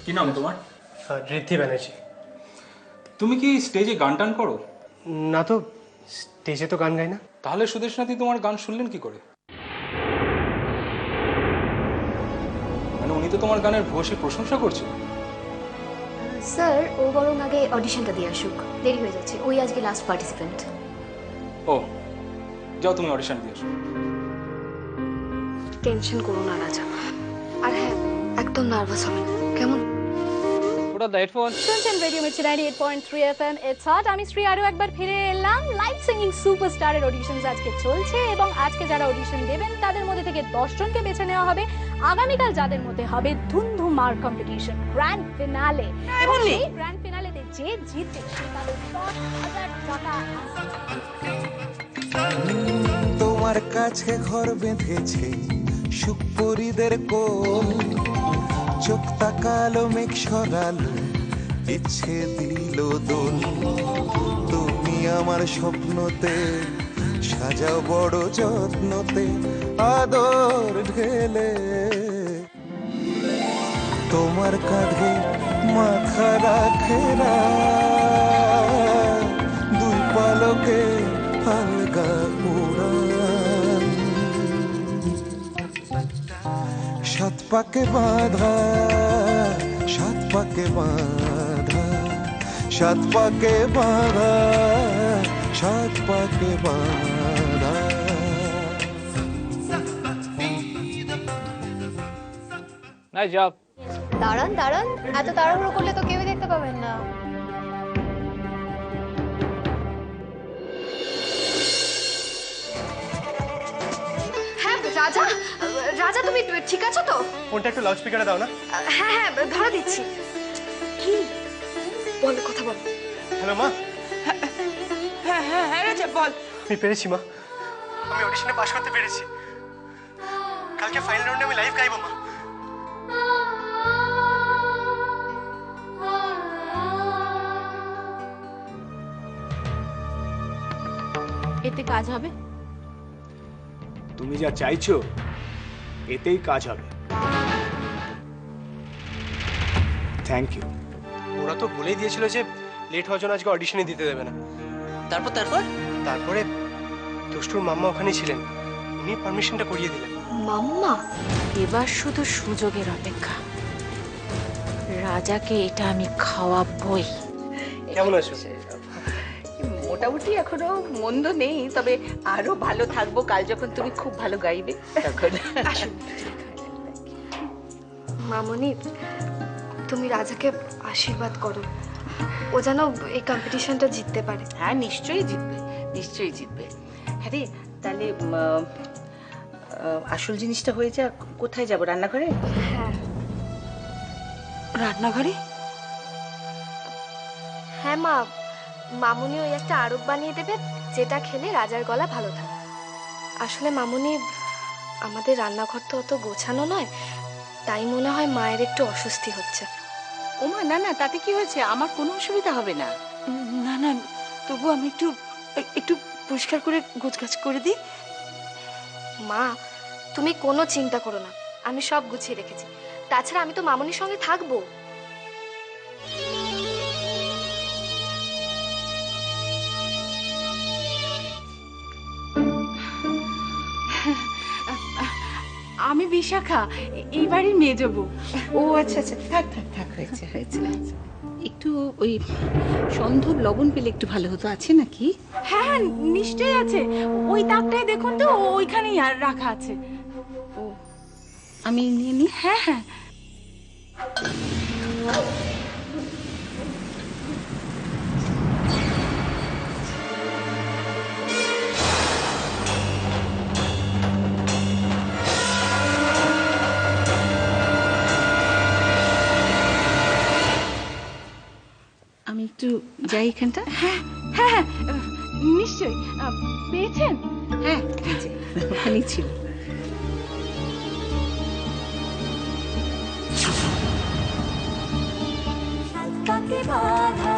কি নাম তোমার? ঋদ্ধি ব্যানার্জি। তুমি কি স্টেজে গান টান করো? না তো, স্টেজে তো গান গাই না। তাহলে সুদেশ নাথি তোমার গান শুনলেন কি করে? মানে উনি তো তোমার গানের ভূয়সী প্রশংসা করছে। স্যার ও বরং আগে অডিশনটা দিয়ে আসুক, দেরি হয়ে যাচ্ছে। ওই আজকে লাস্ট পার্টিসিপেন্ট। ও যাও, তুমি অডিশন দিয়ে আসো। টেনশন করো না রাজা। আর হ্যাঁ, একদম নার্ভাস হবে না, কেমন? ওটা দ্য হেডফোন। শুনছেন radio Mirchi 98.3 FM it's hot. আমি শ্রী আরও একবার ফিরে এলাম। লাইভ সিঙ্গিং সুপারস্টারের অডিশনস আজকে চলছে এবং আজকে যারা অডিশন দেবেন তাদের মধ্যে থেকে 10 জনকে বেছে নেওয়া হবে আগামীকাল যাদের মধ্যে হবে ধুমধুমার কম্পিটিশন গ্র্যান্ড ফিনালে। এবং এই গ্র্যান্ড ফিনালেতে যে জিতবে সে পাবে 10,000 টাকা। তোমার কাছে ঘর বেঁধেছে সুপুরীদের কোল, চোখ তাকালো মেঘ সরালো, ইচ্ছে দিল দোল। তুমি আমার স্বপ্নতে সাজাও বড় যত্নতে, আদর ঢেলে তোমার কাঁধে মাথা রাখে না, দুই পালকে আলগা উড়ান। সাত পাকে বাঁধা, সাত পাকে বাঁধা, সাত পাকে বাঁধা, সাত পাকে বাঁধা। নাই জব। দাঁড়ান দাঁড়ান, এত তাড়াহুড়ো করলে তো কেউই দেখতে পাবেন না। হ্যাঁ রাজা, রাজা তুমি ঠিক আছো তো? ফোনটা একটু লাউড স্পিকারে দাও না। হ্যাঁ হ্যাঁ, ধরা দিচ্ছি। কি বলো, কথা বলো। হ্যালো মা। হ্যাঁ হ্যাঁ হ্যাঁ রাজা বল। আমি পেরেছি মা, আমি অডিশনে পাশ করতে পেরেছি। কালকে ফাইনাল রাউন্ডে আমি লাইভ গাইবো মা। এতে কাজ হবে? তুমি যা চাইছো এতেই কাজ হবে। Thank you. ওরা তো বলেই দিয়েছিল যে লেট হওয়ার জন্য আজকে অডিশনে দিতে দেবে না। তারপর তারপরে দুষ্টুর মাম্মা ওখানেই ছিলেন, উনি পারমিশনটা করিয়ে দিলেন। মাম্মা? এবার শুধু সুযোগের অপেক্ষা। রাজাকে এটা আমি খাওয়াবই। কেমন আছো? মোটামুটি এখনো মন্দ নেই, তবে আরো ভালো থাকবো কাল যখন তুমি খুব ভালো গাইবে তখন। মামনি, তুমি রাজাকে আশীর্বাদ করো, ও যেন এই কম্পিটিশনটা জিততে পারে। হ্যাঁ নিশ্চয়ই জিতবে, নিশ্চয়ই জিতবে। হ্যাঁ রে, তাহলে আসল জিনিসটা হয়ে যাক। কোথায় যাব? রান্নাঘরে? হ্যাঁ রান্নাঘরে? হ্যাঁ মা, মামুনি ওই একটা আড়ত বানিয়ে দেবে যেটা খেলে রাজার গলা ভালো থাকে। আসলে মামুনি, আমাদের রান্নাঘর তো অত গোছানো নয়, তাই মনে হয় মায়ের একটু অস্বস্তি হচ্ছে। ওমা না না, তাতে কি হয়েছে? আমার কোনো অসুবিধা হবে না। না না, তবু আমি একটু একটু পরিষ্কার করে গোছগাছ করে দিই। মা, তুমি কোনো চিন্তা করো না, আমি সব গুছিয়ে রেখেছি। তাছাড়া আমি তো মামুনির সঙ্গে থাকবো। আমি বিশাখা, এই বাড়ির মেয়ে যাবো। ও আচ্ছা আচ্ছা, থাক থাক থাক, হয়েছে হয়েছে। একটু ওই সন্ধব লবণ পেলে একটু ভালো হতো। আছে নাকি? হ্যাঁ হ্যাঁ নিশ্চয়ই আছে, ওই তাকটায় দেখুন তো, ওইখানেই আর রাখা আছে। ও, আমি নিয়ে নিই। হ্যাঁ হ্যাঁ। আমি একটু যাই এখানটা। হ্যাঁ হ্যাঁ হ্যাঁ, নিশ্চয়ই। পেয়েছেন? হ্যাঁ ওখানেই ছিল। বাঁধা